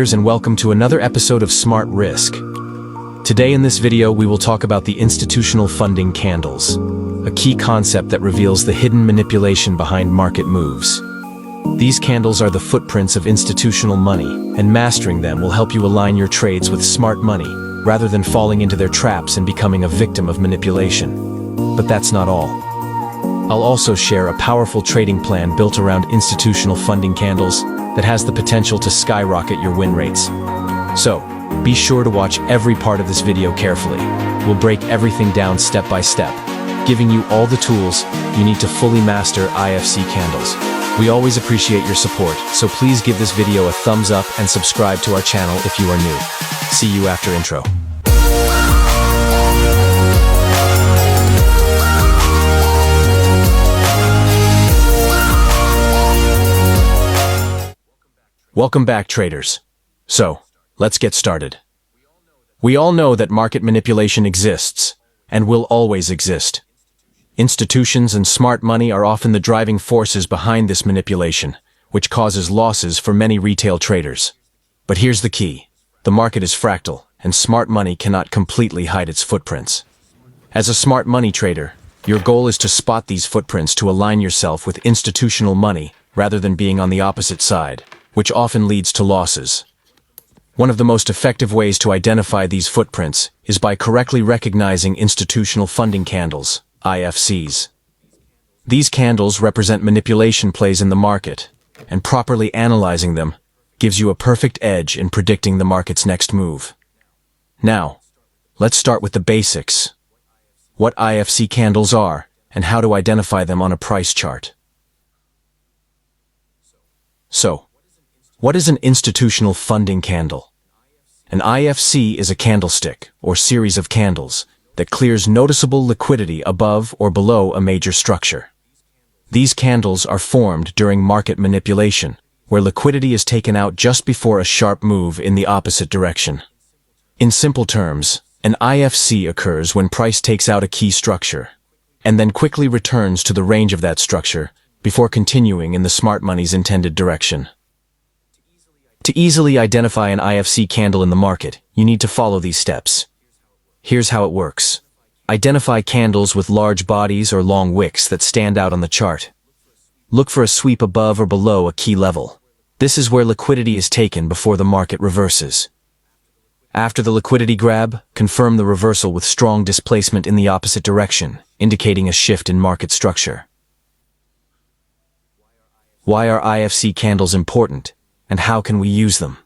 And welcome to another episode of Smart Risk. Today in this video we will talk about the institutional funding candles, a key concept that reveals the hidden manipulation behind market moves. These candles are the footprints of institutional money, and mastering them will help you align your trades with smart money, rather than falling into their traps and becoming a victim of manipulation. But that's not all. I'll also share a powerful trading plan built around institutional funding candles that has the potential to skyrocket your win rates. So, be sure to watch every part of this video carefully. We'll break everything down step by step, giving you all the tools you need to fully master IFC candles. We always appreciate your support, so please give this video a thumbs up and subscribe to our channel if you are new. See you after intro. Welcome back, traders. So, let's get started. We all know that market manipulation exists, and will always exist. Institutions and smart money are often the driving forces behind this manipulation, which causes losses for many retail traders. But here's the key. The market is fractal, and smart money cannot completely hide its footprints. As a smart money trader, your goal is to spot these footprints to align yourself with institutional money rather than being on the opposite side, which often leads to losses. One of the most effective ways to identify these footprints is by correctly recognizing institutional funding candles, IFCs. These candles represent manipulation plays in the market, and properly analyzing them gives you a perfect edge in predicting the market's next move. Now, let's start with the basics. What IFC candles are, and how to identify them on a price chart. So, what is an institutional funding candle? An IFC is a candlestick, or series of candles, that clears noticeable liquidity above or below a major structure. These candles are formed during market manipulation, where liquidity is taken out just before a sharp move in the opposite direction. In simple terms, an IFC occurs when price takes out a key structure, and then quickly returns to the range of that structure before continuing in the smart money's intended direction. To easily identify an IFC candle in the market, you need to follow these steps. Here's how it works. Identify candles with large bodies or long wicks that stand out on the chart. Look for a sweep above or below a key level. This is where liquidity is taken before the market reverses. After the liquidity grab, confirm the reversal with strong displacement in the opposite direction, indicating a shift in market structure. Why are IFC candles important? And how can we use them?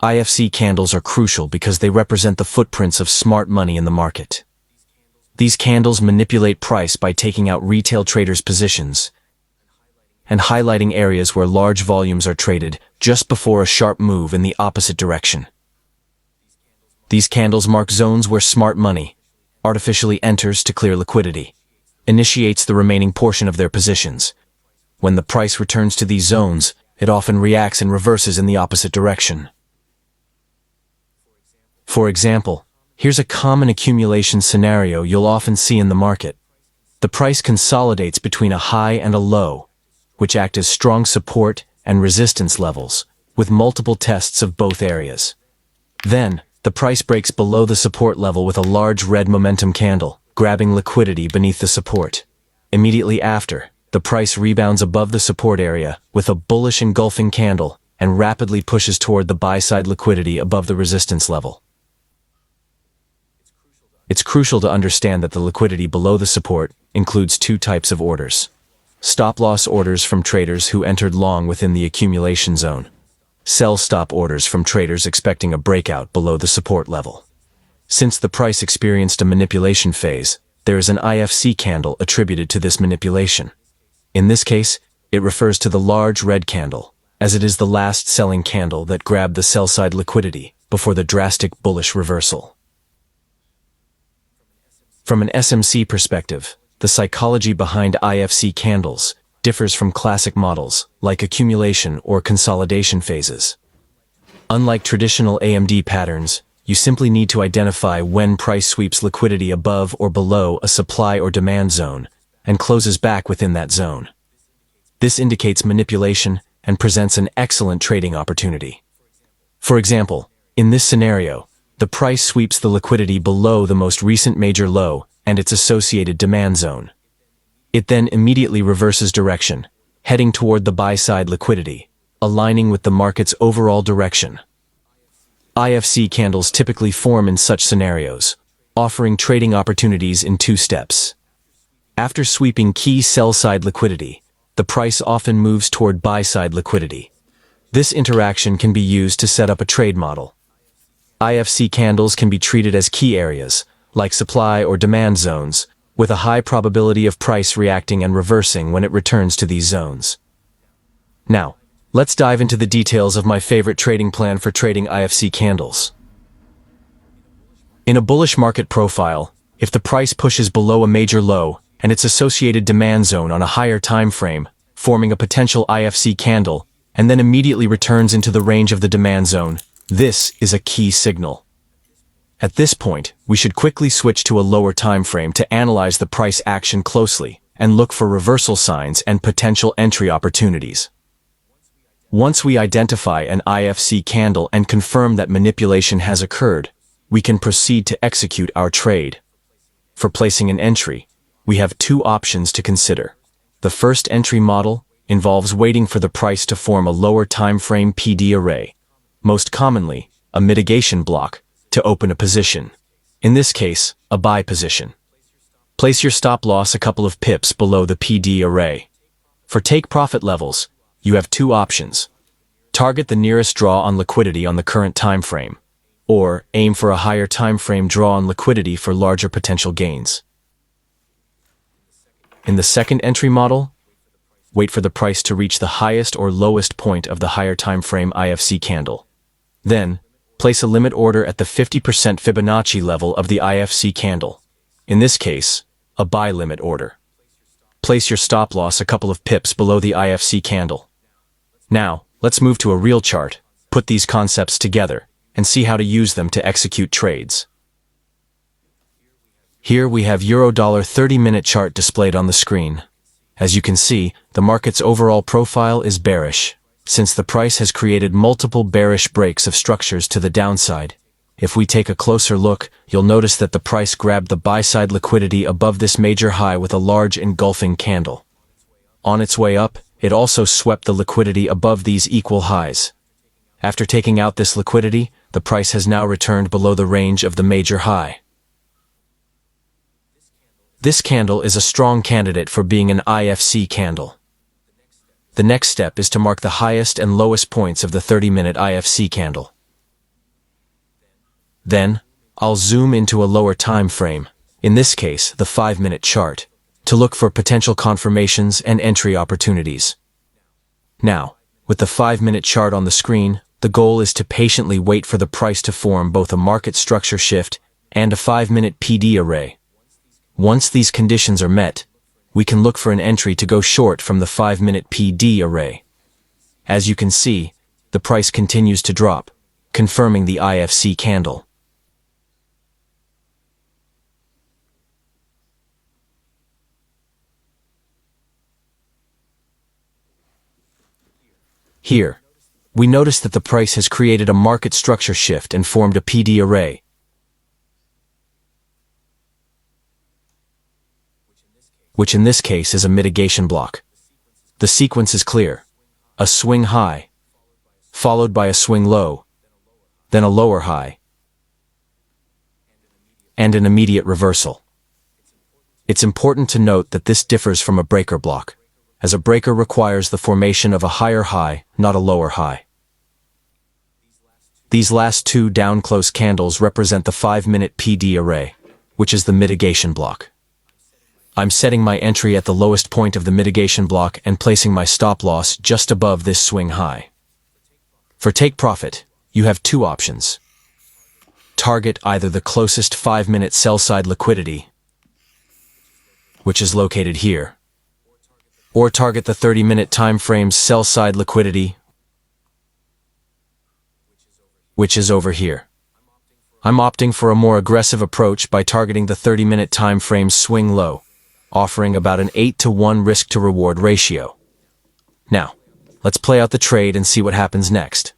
IFC candles are crucial because they represent the footprints of smart money in the market. These candles manipulate price by taking out retail traders' positions and highlighting areas where large volumes are traded just before a sharp move in the opposite direction. These candles mark zones where smart money artificially enters to clear liquidity, initiates the remaining portion of their positions. When the price returns to these zones, it often reacts and reverses in the opposite direction. For example, here's a common accumulation scenario you'll often see in the market. The price consolidates between a high and a low, which act as strong support and resistance levels, with multiple tests of both areas. Then, the price breaks below the support level with a large red momentum candle, grabbing liquidity beneath the support. Immediately after, the price rebounds above the support area with a bullish engulfing candle and rapidly pushes toward the buy-side liquidity above the resistance level. It's crucial to understand that the liquidity below the support includes two types of orders. Stop-loss orders from traders who entered long within the accumulation zone. Sell-stop orders from traders expecting a breakout below the support level. Since the price experienced a manipulation phase, there is an IFC candle attributed to this manipulation. In this case, it refers to the large red candle, as it is the last selling candle that grabbed the sell-side liquidity before the drastic bullish reversal. From an SMC perspective, the psychology behind IFC candles differs from classic models like accumulation or consolidation phases. Unlike traditional AMD patterns, you simply need to identify when price sweeps liquidity above or below a supply or demand zone and closes back within that zone. This indicates manipulation and presents an excellent trading opportunity. For example, in this scenario, the price sweeps the liquidity below the most recent major low and its associated demand zone. It then immediately reverses direction, heading toward the buy-side liquidity, aligning with the market's overall direction. IFC candles typically form in such scenarios, offering trading opportunities in 2 steps. After sweeping key sell-side liquidity, the price often moves toward buy-side liquidity. This interaction can be used to set up a trade model. IFC candles can be treated as key areas, like supply or demand zones, with a high probability of price reacting and reversing when it returns to these zones. Now, let's dive into the details of my favorite trading plan for trading IFC candles. In a bullish market profile, if the price pushes below a major low and its associated demand zone on a higher time frame, forming a potential IFC candle, and then immediately returns into the range of the demand zone, this is a key signal. At this point, we should quickly switch to a lower time frame to analyze the price action closely and look for reversal signs and potential entry opportunities. Once we identify an IFC candle and confirm that manipulation has occurred, we can proceed to execute our trade. For placing an entry, we have 2 options to consider. The first entry model involves waiting for the price to form a lower time frame PD array, most commonly a mitigation block, to open a position. In this case, a buy position. Place your stop loss a couple of pips below the PD array. For take profit levels, you have 2 options. Target the nearest draw on liquidity on the current time frame, or aim for a higher time frame draw on liquidity for larger potential gains. In the second entry model, wait for the price to reach the highest or lowest point of the higher time frame IFC candle. Then, place a limit order at the 50% Fibonacci level of the IFC candle. In this case, a buy limit order. Place your stop loss a couple of pips below the IFC candle. Now, let's move to a real chart, put these concepts together, and see how to use them to execute trades. Here we have Euro-Dollar 30-minute chart displayed on the screen. As you can see, the market's overall profile is bearish, since the price has created multiple bearish breaks of structures to the downside. If we take a closer look, you'll notice that the price grabbed the buy-side liquidity above this major high with a large engulfing candle. On its way up, it also swept the liquidity above these equal highs. After taking out this liquidity, the price has now returned below the range of the major high. This candle is a strong candidate for being an IFC candle. The next step is to mark the highest and lowest points of the 30-minute IFC candle. Then, I'll zoom into a lower time frame, in this case the 5-minute chart, to look for potential confirmations and entry opportunities. Now, with the 5-minute chart on the screen, the goal is to patiently wait for the price to form both a market structure shift and a 5-minute PD array. Once these conditions are met, we can look for an entry to go short from the 5-minute PD array. As you can see, the price continues to drop, confirming the IFC candle. Here, we notice that the price has created a market structure shift and formed a PD array, which in this case is a mitigation block. The sequence is clear. A swing high, followed by a swing low, then a lower high, and an immediate reversal. It's important to note that this differs from a breaker block, as a breaker requires the formation of a higher high, not a lower high. These last 2 down close candles represent the 5-minute PD array, which is the mitigation block. I'm setting my entry at the lowest point of the mitigation block and placing my stop loss just above this swing high. For take profit, you have 2 options. Target either the closest 5-minute sell-side liquidity, which is located here, or target the 30-minute time frame's sell-side liquidity, which is over here. I'm opting for a more aggressive approach by targeting the 30-minute time frame's swing low, offering about an 8-to-1 risk-to-reward ratio. Now, let's play out the trade and see what happens next.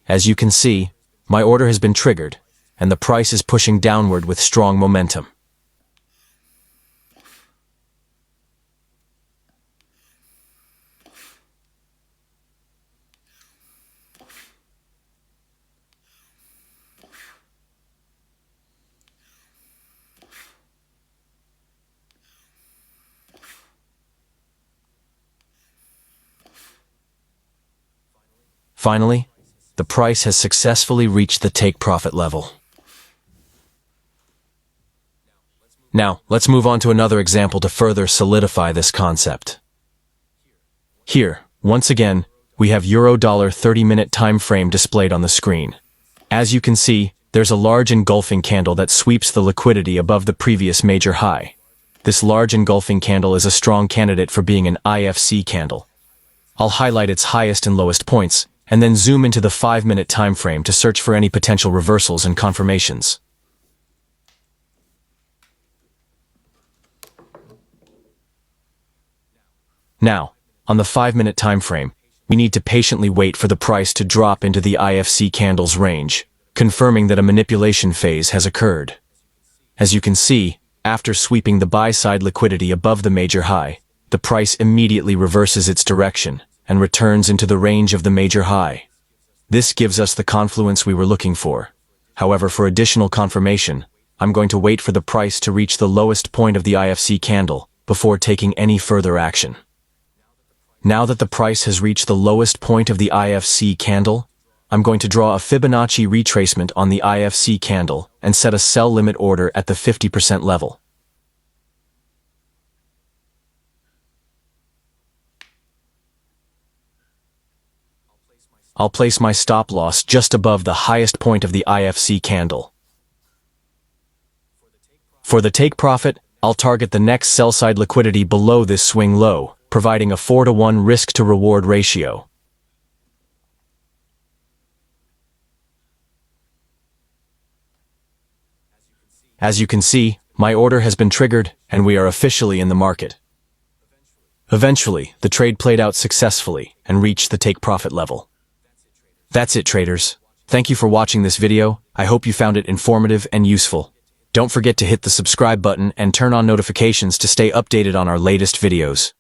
As you can see, my order has been triggered, and the price is pushing downward with strong momentum. Finally, the price has successfully reached the take-profit level. Now, let's move on to another example to further solidify this concept. Here, once again, we have Euro-Dollar 30-minute time frame displayed on the screen. As you can see, there's a large engulfing candle that sweeps the liquidity above the previous major high. This large engulfing candle is a strong candidate for being an IFC candle. I'll highlight its highest and lowest points, and then zoom into the 5-minute time frame to search for any potential reversals and confirmations. Now, on the 5-minute time frame, we need to patiently wait for the price to drop into the IFC candle's range, confirming that a manipulation phase has occurred. As you can see, after sweeping the buy-side liquidity above the major high, the price immediately reverses its direction and returns into the range of the major high. This gives us the confluence we were looking for. However, for additional confirmation, I'm going to wait for the price to reach the lowest point of the IFC candle before taking any further action. Now that the price has reached the lowest point of the IFC candle, I'm going to draw a Fibonacci retracement on the IFC candle and set a sell limit order at the 50% level. I'll place my stop loss just above the highest point of the IFC candle. For the take profit, I'll target the next sell-side liquidity below this swing low, providing a 4-to-1 risk-to-reward ratio. As you can see, my order has been triggered, and we are officially in the market. Eventually, the trade played out successfully and reached the take-profit level. That's it, traders. Thank you for watching this video. I hope you found it informative and useful. Don't forget to hit the subscribe button and turn on notifications to stay updated on our latest videos.